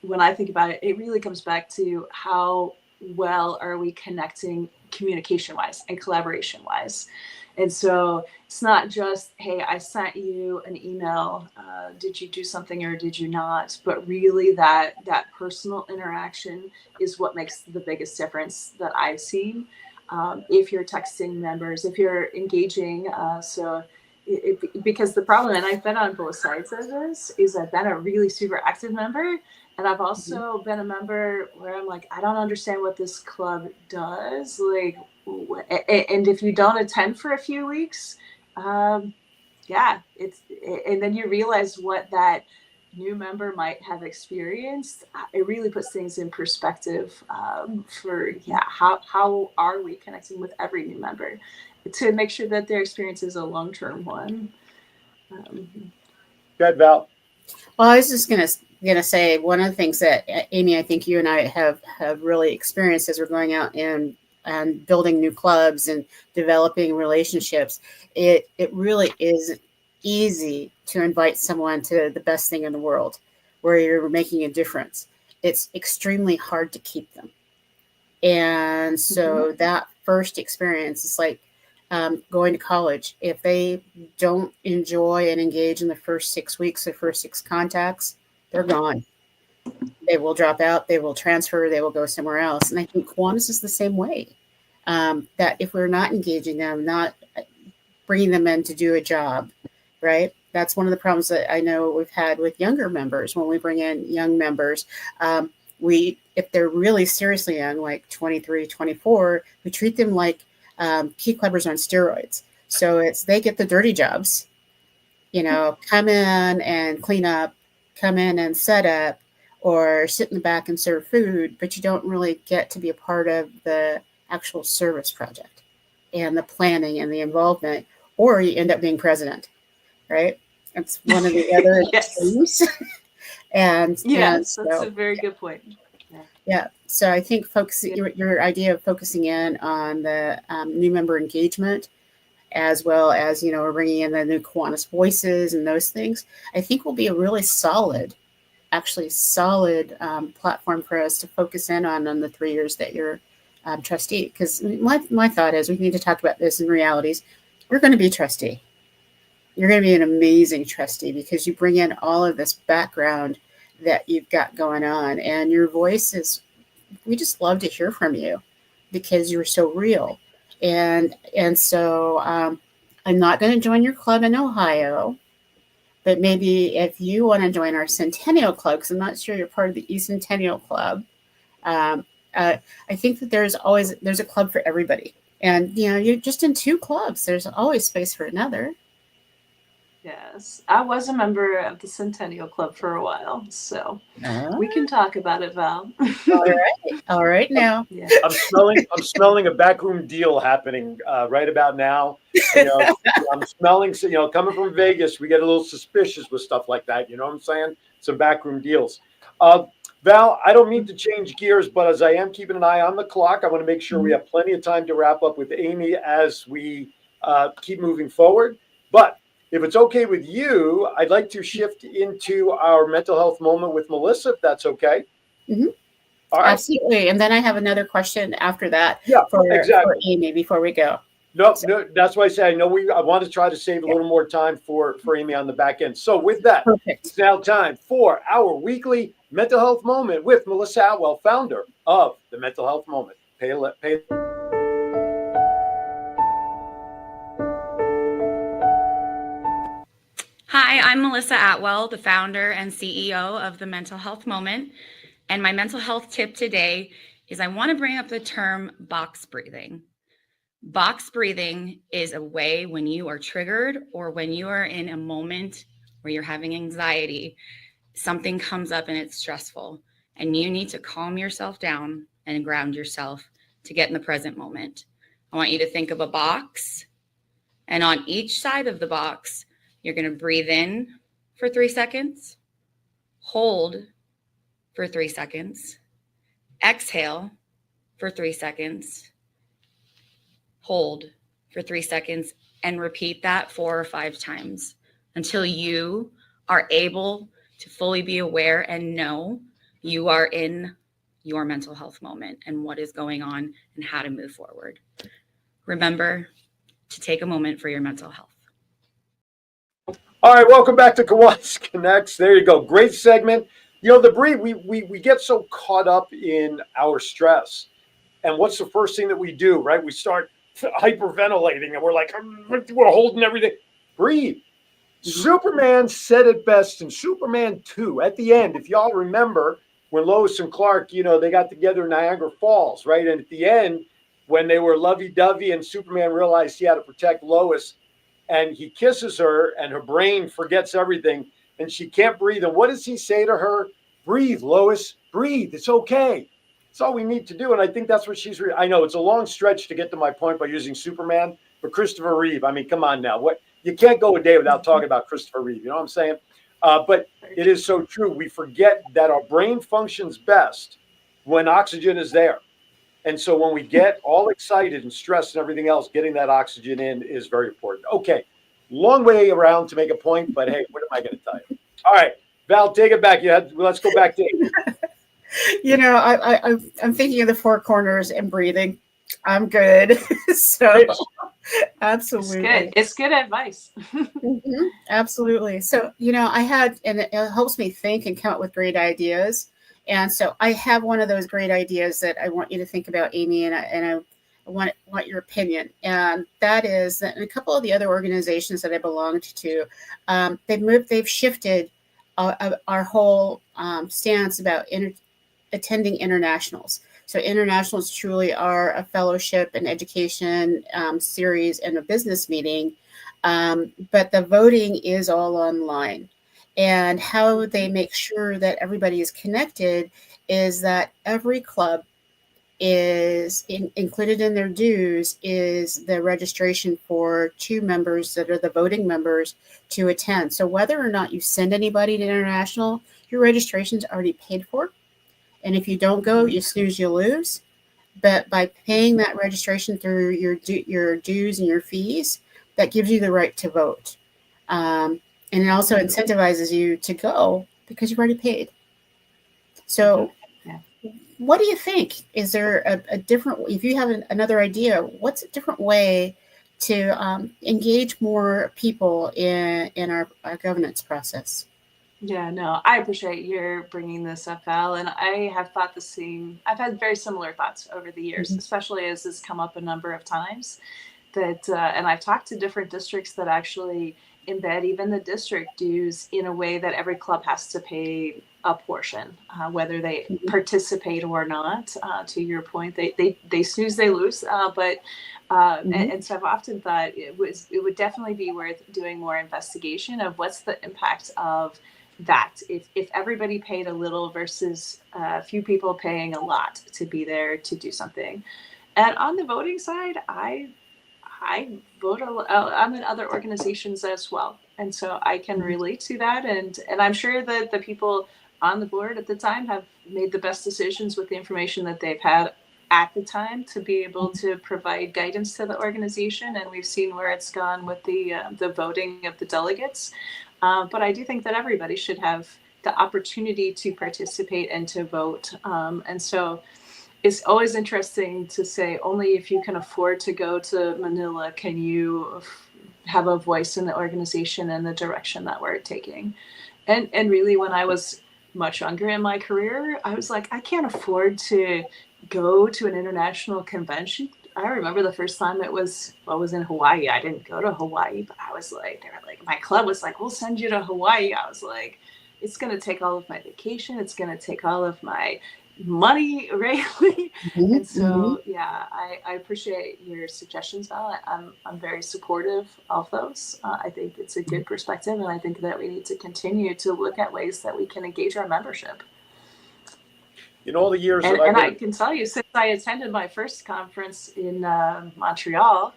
when I think about it, it really comes back to how well are we connecting communication-wise and collaboration-wise. And so it's not just, hey, I sent you an email. Did you do something or did you not? But really that personal interaction is what makes the biggest difference that I've seen. If you're texting members, if you're engaging, because the problem, and I've been on both sides of this, is I've been a really super active member. And I've also been a member where I'm like, I don't understand what this club does. Like, and if you don't attend for a few weeks, and then you realize what that new member might have experienced. It really puts things in perspective how are we connecting with every new member to make sure that their experience is a long-term one. Go ahead, Val. Well, I was just gonna say one of the things that Amy, I think you and I have really experienced as we're going out and building new clubs and developing relationships. It really is easy to invite someone to the best thing in the world where you're making a difference. It's extremely hard to keep them. And so that first experience is like going to college. If they don't enjoy and engage in the first 6 weeks, the first 6 contacts, they're gone. They will drop out, they will transfer, they will go somewhere else. And I think Kiwanis is the same way. That if we're not engaging them, not bringing them in to do a job, right? That's one of the problems that I know we've had with younger members. When we bring in young members, if they're really seriously young, like 23, 24, we treat them like key clubbers on steroids. So they get the dirty jobs, come in and clean up, come in and set up, or sit in the back and serve food, but you don't really get to be a part of the actual service project and the planning and the involvement, or you end up being president, right? That's one of the other things. That's a very good point. Yeah. So I think your idea of focusing in on the new member engagement, as well as, we're bringing in the new Kiwanis voices and those things, I think will be a really solid platform for us to focus in on the 3 years that you're trustee. Because my thought is we need to talk about this in realities. You're going to be a trustee. You're going to be an amazing trustee because you bring in all of this background that you've got going on, and your voice we just love to hear from you because you're so real. And so I'm not going to join your club in Ohio, but maybe if you want to join our Centennial Club, because I'm not sure you're part of the East Centennial Club, I think that there's a club for everybody. And, you're just in 2 clubs. There's always space for another. Yes, I was a member of the Centennial Club for a while, so we can talk about it, Val. All right now. Yeah. I'm smelling a backroom deal happening right about now. You know, I'm smelling, coming from Vegas, we get a little suspicious with stuff like that. You know what I'm saying? Some backroom deals. Val, I don't mean to change gears, but as I am keeping an eye on the clock, I want to make sure we have plenty of time to wrap up with Amy as we keep moving forward. But if it's okay with you, I'd like to shift into our mental health moment with Melissa, if that's okay. Mm-hmm. All right. Absolutely. And then I have another question after that for Amy before we go. No, that's why I say I want to try to save a little more time for Amy on the back end. So with that, it's now time for our weekly mental health moment with Melissa Atwell, founder of the Mental Health Moment. Hi, I'm Melissa Atwell, the founder and CEO of the Mental Health Moment. And my mental health tip today is I want to bring up the term box breathing. Box breathing is a way when you are triggered or when you are in a moment where you're having anxiety, something comes up and it's stressful, and you need to calm yourself down and ground yourself to get in the present moment. I want you to think of a box, and on each side of the box, you're going to breathe in for 3 seconds, hold for 3 seconds, exhale for 3 seconds, hold for 3 seconds, and repeat that 4 or 5 times until you are able to fully be aware and know you are in your mental health moment and what is going on and how to move forward. Remember to take a moment for your mental health. All right, welcome back to Kiwanis Connects. There you go. Great segment. You know, the breathe, we get so caught up in our stress. And what's the first thing that we do, right? We start hyperventilating and we're like, we're holding everything. Breathe. Superman said it best in Superman 2 at the end. If y'all remember when Lois and Clark, they got together in Niagara Falls, right? And at the end, when they were lovey-dovey and Superman realized he had to protect Lois, and he kisses her and her brain forgets everything and she can't breathe. And what does he say to her? Breathe, Lois, breathe. It's okay. It's all we need to do. And I think that's what she's I know it's a long stretch to get to my point by using Superman, but Christopher Reeve, I mean, come on now. You can't go a day without talking about Christopher Reeve. You know what I'm saying? But it is so true. We forget that our brain functions best when oxygen is there. And so when we get all excited and stressed and everything else, getting that oxygen in is very important. Okay, long way around to make a point, but hey, what am I going to tell you? All right, Val, take it back. Let's go back to Amy. I'm thinking of the 4 corners and breathing. I'm good. So absolutely. It's good advice. Mm-hmm. Absolutely. So, I had, and it helps me think and come up with great ideas. And so I have one of those great ideas that I want you to think about, Amy, and I want your opinion. And that is that in a couple of the other organizations that I belonged to, they've shifted our whole stance about attending internationals. So internationals truly are a fellowship and education series and a business meeting, but the voting is all online. And how they make sure that everybody is connected is that every club is included in their dues is the registration for 2 members that are the voting members to attend. So whether or not you send anybody to international, your registration is already paid for. And if you don't go, you snooze, you lose. But by paying that registration through your dues and your fees, that gives you the right to vote. And it also incentivizes you to go because you've already paid. So what do you think? Is there a different, if you have another idea, what's a different way to engage more people in our governance process? Yeah, no, I appreciate your bringing this up, Val. And I have thought the same. I've had very similar thoughts over the years, especially as this come up a number of times. And I've talked to different districts that actually embed even the district dues in a way that every club has to pay a portion, whether they participate or not. To your point, they snooze, they lose. And so I've often thought it would definitely be worth doing more investigation of what's the impact of that if everybody paid a little versus a few people paying a lot to be there to do something. And on the voting side, I vote. I'm in other organizations as well, and so I can relate to that. And I'm sure that the people on the board at the time have made the best decisions with the information that they've had at the time to be able to provide guidance to the organization. And we've seen where it's gone with the voting of the delegates. But I do think that everybody should have the opportunity to participate and to vote. And so it's always interesting to say only if you can afford to go to Manila can you have a voice in the organization and the direction that we're taking. And really, when I was much younger in my career, I was like, I can't afford to go to an international convention. I remember the first time it was in Hawaii. I didn't go to Hawaii, but I was like, they were like, my club was like, we'll send you to Hawaii. I was like, it's going to take all of my vacation. It's going to take all of my money, right? And so, yeah, I appreciate your suggestions, Val. I'm very supportive of those. I think it's a good perspective, and I think that we need to continue to look at ways that we can engage our membership. In all the years and I can tell you, since I attended my first conference in Montreal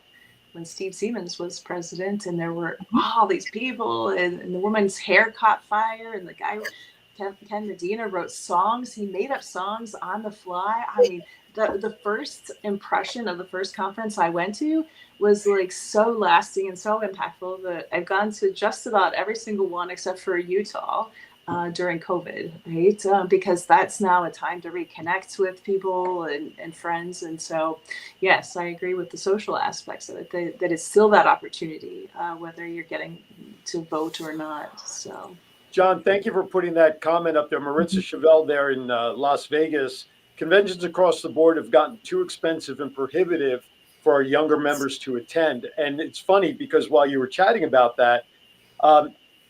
when Steve Siemens was president, and there were all these people, and the woman's hair caught fire, and the guy, Ken Medina, wrote songs. He made up songs on the fly. I mean, the first impression of the first conference I went to was like so lasting and so impactful that I've gone to just about every single one except for Utah during COVID, right? Because that's now a time to reconnect with people and friends. And so, yes, I agree with the social aspects of it, that it's still that opportunity, whether you're getting to vote or not. So, John, thank you for putting that comment up there. Maritza Chevelle there in Las Vegas. Conventions across the board have gotten too expensive and prohibitive for our younger members to attend. And it's funny because while you were chatting about that,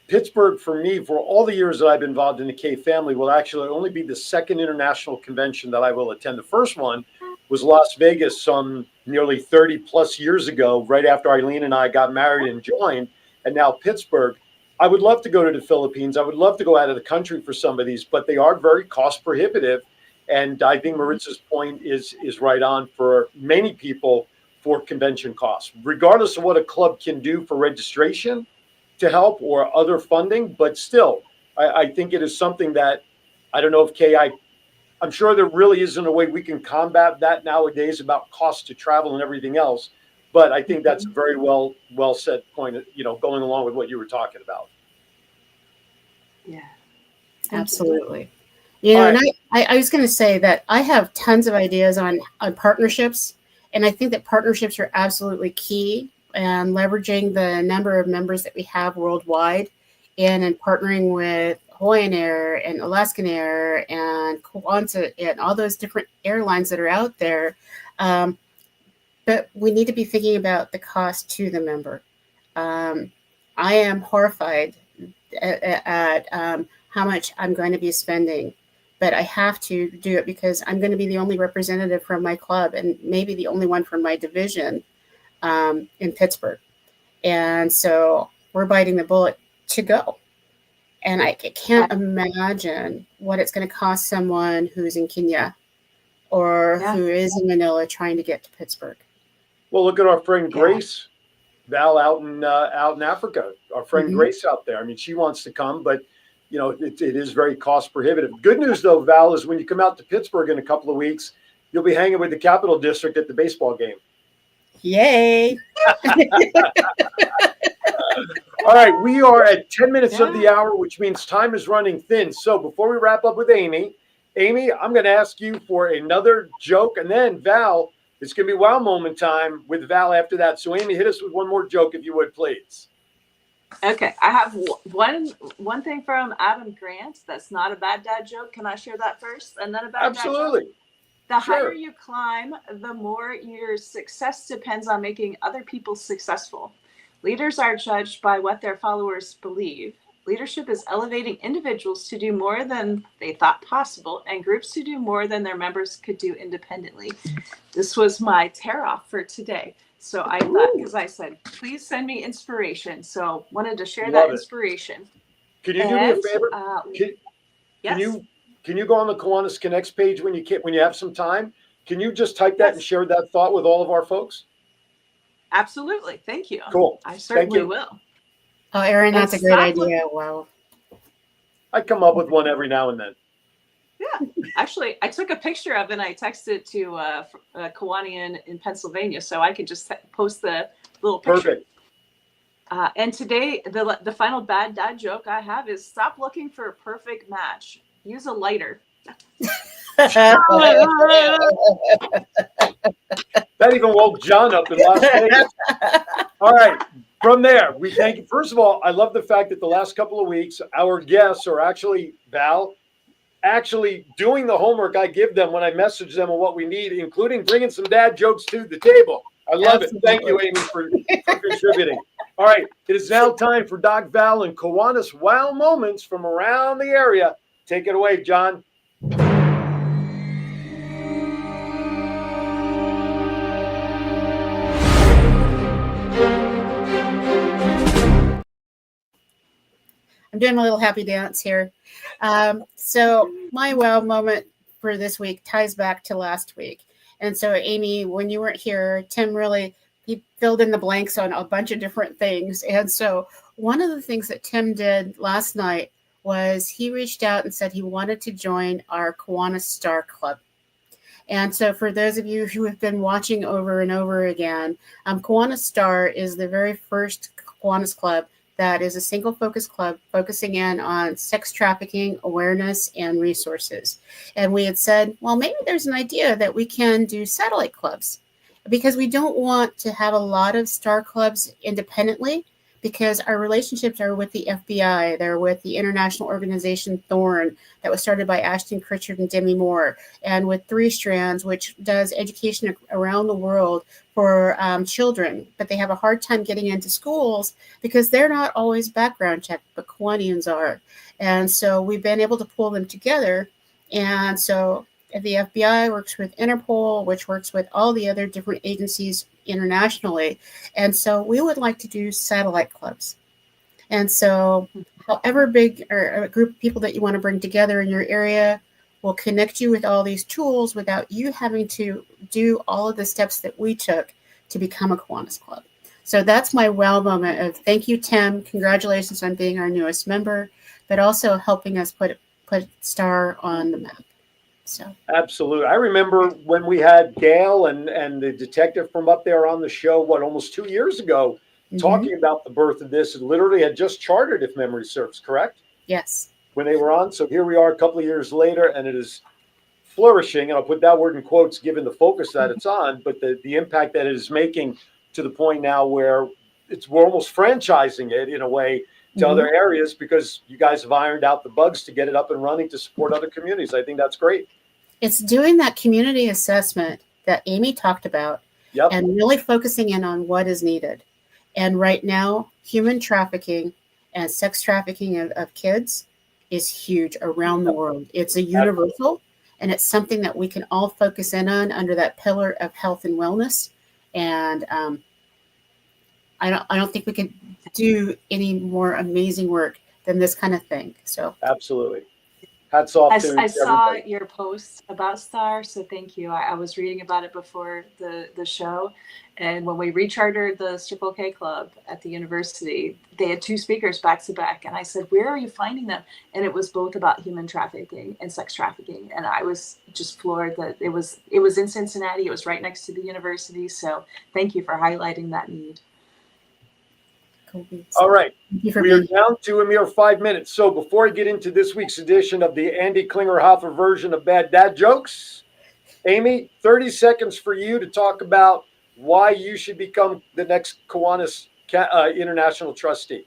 Pittsburgh, for me, for all the years that I've been involved in the K family, will actually only be the second international convention that I will attend. The first one was Las Vegas some nearly 30 plus years ago, right after Eileen and I got married and joined, and now Pittsburgh. I would love to go to the Philippines. I would love to go out of the country for some of these, but they are very cost prohibitive. And I think Maritza's point is right on for many people for convention costs, regardless of what a club can do for registration to help or other funding. But still, I think it is something that I don't know if I'm sure there really isn't a way we can combat that nowadays about cost to travel and everything else. But I think that's a very well said point, going along with what you were talking about. Yeah, absolutely. And I was going to say that I have tons of ideas on partnerships, and I think that partnerships are absolutely key, and leveraging the number of members that we have worldwide, and partnering with Hawaiian Air and Alaskan Air and Kiwanis and all those different airlines that are out there. But we need to be thinking about the cost to the member. I am horrified at how much I'm going to be spending, but I have to do it because I'm going to be the only representative from my club and maybe the only one from my division in Pittsburgh. And so we're biting the bullet to go. And I can't imagine what it's going to cost someone who's in Kenya or who is in Manila trying to get to Pittsburgh. Well, look at our friend Grace, Val, out in Africa. Our friend Grace out there. I mean, she wants to come, but it is very cost prohibitive. Good news, though, Val, is when you come out to Pittsburgh in a couple of weeks, you'll be hanging with the Capital District at the baseball game. Yay! All right, we are at 10 minutes of the hour, which means time is running thin. So before we wrap up with Amy, I'm going to ask you for another joke, and then Val, it's going to be wow moment time with Val after that. So Amy, hit us with one more joke, if you would, please. Okay, I have one thing from Adam Grant that's not a bad dad joke. Can I share that first, and then a bad dad joke? The higher you climb, the more your success depends on making other people successful. Leaders are judged by what their followers believe, Leadership is elevating individuals to do more than they thought possible and groups to do more than their members could do independently. This was my tear off for today. So I thought, because I said, please send me inspiration. So wanted to share that inspiration. Can you do me a favor? Yes. Can you go on the Kiwanis Connects page when you have some time? Can you just type that and share that thought with all of our folks? Absolutely. Thank you. Cool. I certainly will. Oh, Erin, that's a great idea. Wow. I come up with one every now and then. Yeah. Actually, I took a picture of it and I texted it to Kiwani in Pennsylvania, so I could just post the little picture. Perfect. And today, the final bad dad joke I have is stop looking for a perfect match. Use a lighter. That even woke John up in Las Vegas. All right. From there, we thank you. First of all, I love the fact that the last couple of weeks, our guests are actually, Val, doing the homework I give them when I message them on what we need, including bringing some dad jokes to the table. I love it. Thank you, Amy, for contributing. All right. It is now time for Doc Val and Kiwanis Wow Moments from around the area. Take it away, John. I'm doing a little happy dance here. So my wow moment for this week ties back to last week. And so, Amy, when you weren't here, Tim he filled in the blanks on a bunch of different things. And so one of the things that Tim did last night was he reached out and said he wanted to join our Kiwanis Star Club. And so for those of you who have been watching over and over again, Kiwanis Star is the very first Kiwanis club that is a single focus club focusing in on sex trafficking, awareness, and resources. And we had said, well, maybe there's an idea that we can do satellite clubs because we don't want to have a lot of star clubs independently because our relationships are with the FBI. They're with the international organization Thorn that was started by Ashton Kutcher and Demi Moore, and with Three Strands, which does education around the world for children, but they have a hard time getting into schools because they're not always background checked, but Kiwanians are. And so we've been able to pull them together. And so the FBI works with Interpol, which works with all the other different agencies internationally. And so we would like to do satellite clubs. And so however big or a group of people that you want to bring together in your area will connect you with all these tools without you having to do all of the steps that we took to become a Kiwanis Club. So that's my wow moment of thank you, Tim. Congratulations on being our newest member, but also helping us put Star on the map. So absolutely. I remember when we had Gail and the detective from up there on the show, almost 2 years ago, talking about the birth of this. It literally had just chartered, if memory serves, correct? Yes. When they were on. So here we are a couple of years later, and it is flourishing. And I'll put that word in quotes, given the focus that it's on, but the impact that it is making to the point now where we're almost franchising it in a way to other areas because you guys have ironed out the bugs to get it up and running to support other communities. I think that's great. It's doing that community assessment that Amy talked about and really focusing in on what is needed. And right now, human trafficking and sex trafficking of kids is huge around the world. It's a universal, and it's something that we can all focus in on under that pillar of health and wellness. And I don't think we can do any more amazing work than this kind of thing. So absolutely. Hats off to I saw your post about Star, so thank you. I was reading about it before the show, and when we rechartered the Triple K Club at the university, they had 2 speakers back to back, and I said, "Where are you finding them?" And it was both about human trafficking and sex trafficking, and I was just floored that it was in Cincinnati. It was right next to the university, so thank you for highlighting that need. All right. We are down to a mere 5 minutes. So before I get into this week's edition of the Andy Klingerhofer version of Bad Dad Jokes, Amy, 30 seconds for you to talk about why you should become the next Kiwanis International Trustee.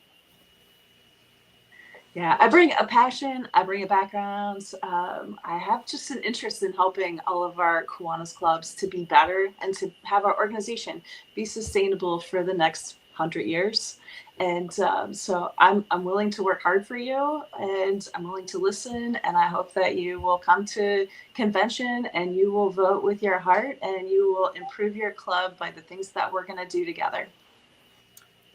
Yeah, I bring a passion. I bring a background. I have just an interest in helping all of our Kiwanis clubs to be better and to have our organization be sustainable for the next 100 years. And so I'm willing to work hard for you, and I'm willing to listen. And I hope that you will come to convention and you will vote with your heart, and you will improve your club by the things that we're going to do together.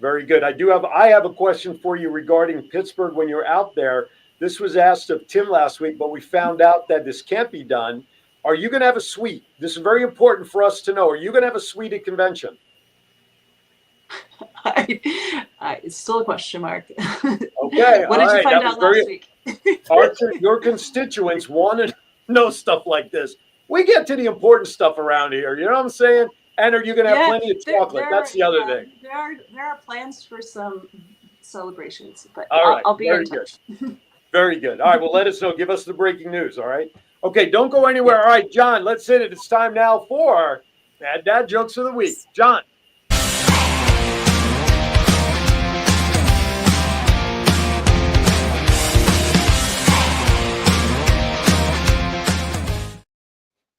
Very good. I have a question for you regarding Pittsburgh when you're out there. This was asked of Tim last week, but we found out that this can't be done. Are you going to have a suite? This is very important for us to know. Are you going to have a suite at convention? It's still a question mark. Okay. What did you find out last week? Arthur, your constituents want to know stuff like this. We get to the important stuff around here. You know what I'm saying? And are you going to have plenty of chocolate? That's the other thing. There are plans for some celebrations, but right. I'll be in touch. Very good. All right. Well, let us know. Give us the breaking news. All right. Okay. Don't go anywhere. All right, John, let's hit it. It's time now for Bad Dad Jokes of the Week. John.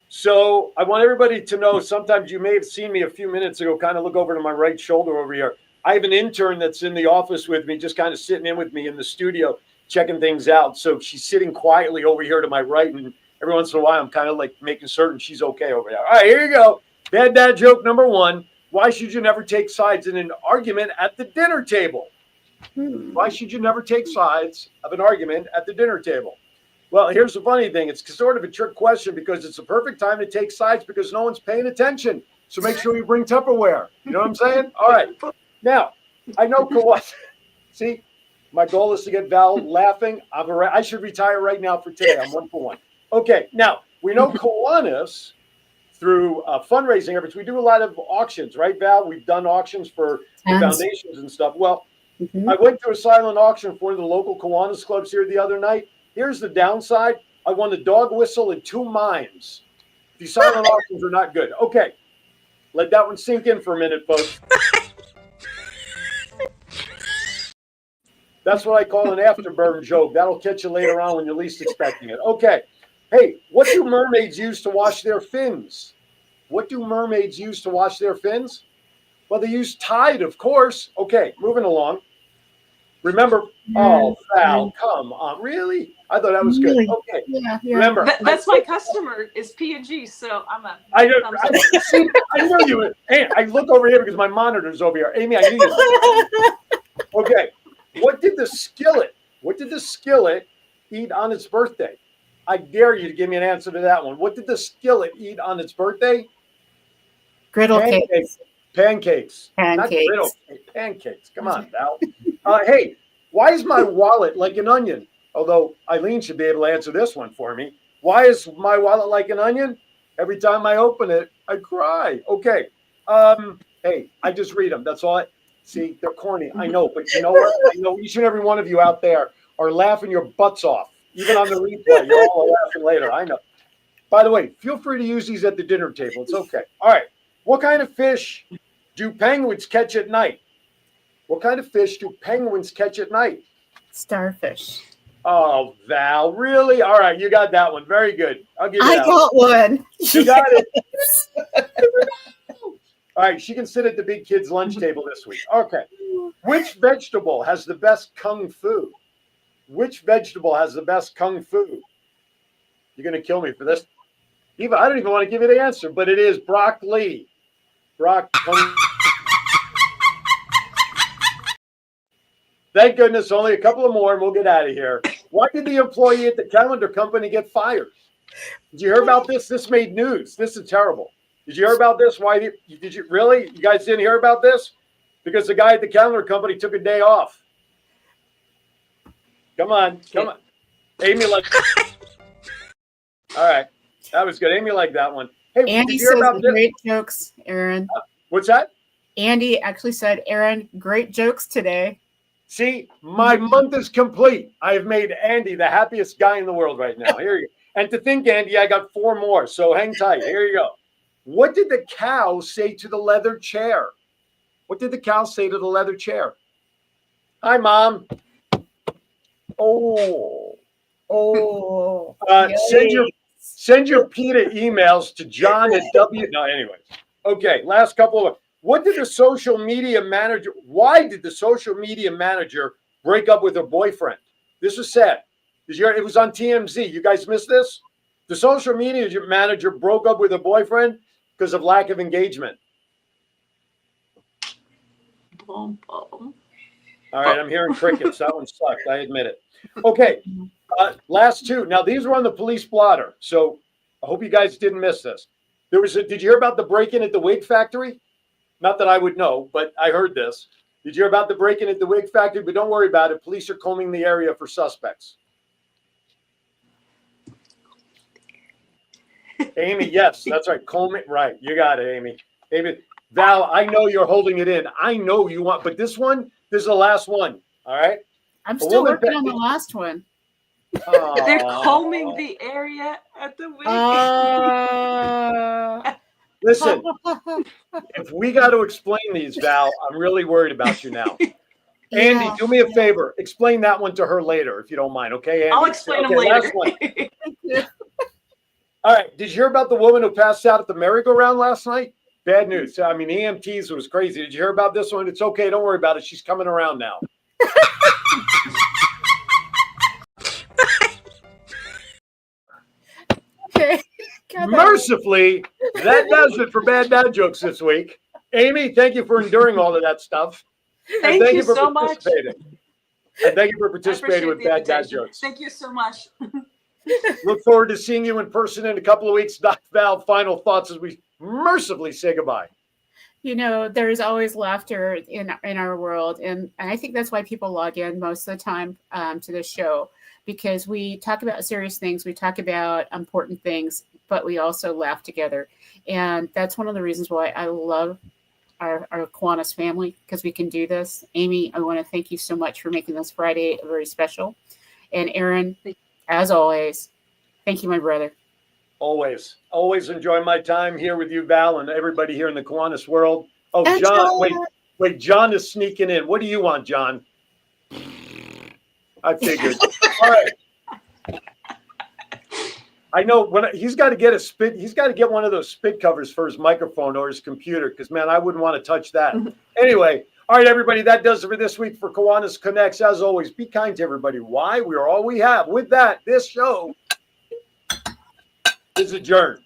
So I want everybody to know, sometimes you may have seen me a few minutes ago, kind of look over to my right shoulder over here. I have an intern that's in the office with me, just kind of sitting in with me in the studio, checking things out. So she's sitting quietly over here to my right. And every once in a while, I'm kind of like making certain she's okay over there. All right, here you go. Bad dad joke number 1. Why should you never take sides in an argument at the dinner table? Why should you never take sides of an argument at the dinner table? Well, here's the funny thing. It's sort of a trick question because it's a perfect time to take sides because no one's paying attention. So make sure you bring Tupperware. You know what I'm saying? All right. Now, I know Kiwanis. See, my goal is to get Val laughing. I should retire right now for today. I'm 1 for 1. Okay. Now, we know Kiwanis through fundraising efforts. We do a lot of auctions, right, Val? We've done auctions for the foundations and stuff. Well, I went to a silent auction for one of the local Kiwanis clubs here the other night. Here's the downside. I won a dog whistle and 2 mimes. These silent auctions are not good. Okay. Let that one sink in for a minute, folks. That's what I call an afterburn joke. That'll catch you later on when you're least expecting it. Okay. Hey, what do mermaids use to wash their fins? What do mermaids use to wash their fins? Well, they use Tide, of course. Okay, moving along. Remember, oh, Val, come on. Really? I thought that was good. Okay. Yeah. Remember. That's my customer is P&G, so I'm a... I know you would. Hey, I look over here because my monitor's over here. Amy, I knew you. Okay. What did the skillet eat on its birthday? I dare you to give me an answer to that one. What did the skillet eat on its birthday? Griddle cakes. Pancakes. Not griddle. Pancakes. Come on, Val. Hey, why is my wallet like an onion? Although Eileen should be able to answer this one for me. Why is my wallet like an onion? Every time I open it, I cry. Okay. Hey, I just read them. That's all. See, they're corny. I know, but you know what? I know each and every one of you out there are laughing your butts off. Even on the replay, you're all laughing later. I know. By the way, feel free to use these at the dinner table. It's okay. All right. What kind of fish do penguins catch at night? What kind of fish do penguins catch at night? Starfish. Oh, Val, really? All right, you got that one. Very good. I'll give you that. I got one. You got it. All right, she can sit at the big kids' lunch table this week. Okay. Which vegetable has the best kung fu? Which vegetable has the best kung fu? You're going to kill me for this. Eva, I don't even want to give you the answer, but it is broccoli. Thank goodness, only a couple of more and we'll get out of here. Why did the employee at the calendar company get fired? Did you hear about this? This made news. This is terrible. Did you hear about this? Why did you really? You guys didn't hear about this? Because the guy at the calendar company took a day off. Come on. Amy liked All right. That was good. Amy liked that one. Hey, Andy did you hear says about this? great jokes, Aaron. What's that? Andy actually said, Aaron, great jokes today. See, my month is complete. I have made Andy the happiest guy in the world right now. Here you go. And to think, Andy, I got 4 more. So hang tight. Here you go. What did the cow say to the leather chair? What did the cow say to the leather chair? Hi, Mom. Oh. Send your PETA emails to John at W. No, anyways. Okay, last couple of. What did the social media manager, why did the social media manager break up with her boyfriend? This is sad. It was on TMZ. You guys missed this? The social media manager broke up with her boyfriend because of lack of engagement. Boom, boom. All right, I'm hearing crickets. That one sucked. I admit it. Okay, last two. Now, these were on the police blotter, so I hope you guys didn't miss this. Did you hear about the break-in at the wig factory? Not that I would know, but I heard this. Did you hear about the break-in at the wig factory? But don't worry about it. Police are combing the area for suspects. Amy, yes, that's right. Combing, right. You got it, Amy. Amy, Val, I know you're holding it in. I know you want, but this is the last one. All right. I'm still working on the last one. They're combing the area at the wig. Listen, if we got to explain these, Val, I'm really worried about you now. Andy, do me a favor. Explain that one to her later, if you don't mind. Okay, Andy? I'll explain them later. Last one. All right. Did you hear about the woman who passed out at the merry-go-round last night? Bad news. I mean, EMTs was crazy. Did you hear about this one? It's okay. Don't worry about it. She's coming around now. Okay. Mercifully, that does it for Bad Dad Jokes this week. Amy, thank you for enduring all of that stuff. Thank you for so much. And thank you for participating with Bad Dad Jokes. Thank you so much. Look forward to seeing you in person in a couple of weeks. Dr. Val, final thoughts as we mercifully say goodbye. You know, there's always laughter in our world. And I think that's why people log in most of the time to this show, because we talk about serious things. We talk about important things, but we also laugh together. And that's one of the reasons why I love our Kiwanis family, because we can do this. Amy, I want to thank you so much for making this Friday very special. And Aaron, as always, thank you, my brother. Always enjoy my time here with you, Val, and everybody here in the Kiwanis world. Oh, and John, wait, John is sneaking in. What do you want, John? I figured. All right. I know he's got to get one of those spit covers for his microphone or his computer, because man, I wouldn't want to touch that. Anyway, all right, everybody, that does it for this week for Kiwanis Connects. As always, be kind to everybody. Why? We are all we have. With that, this show is adjourned.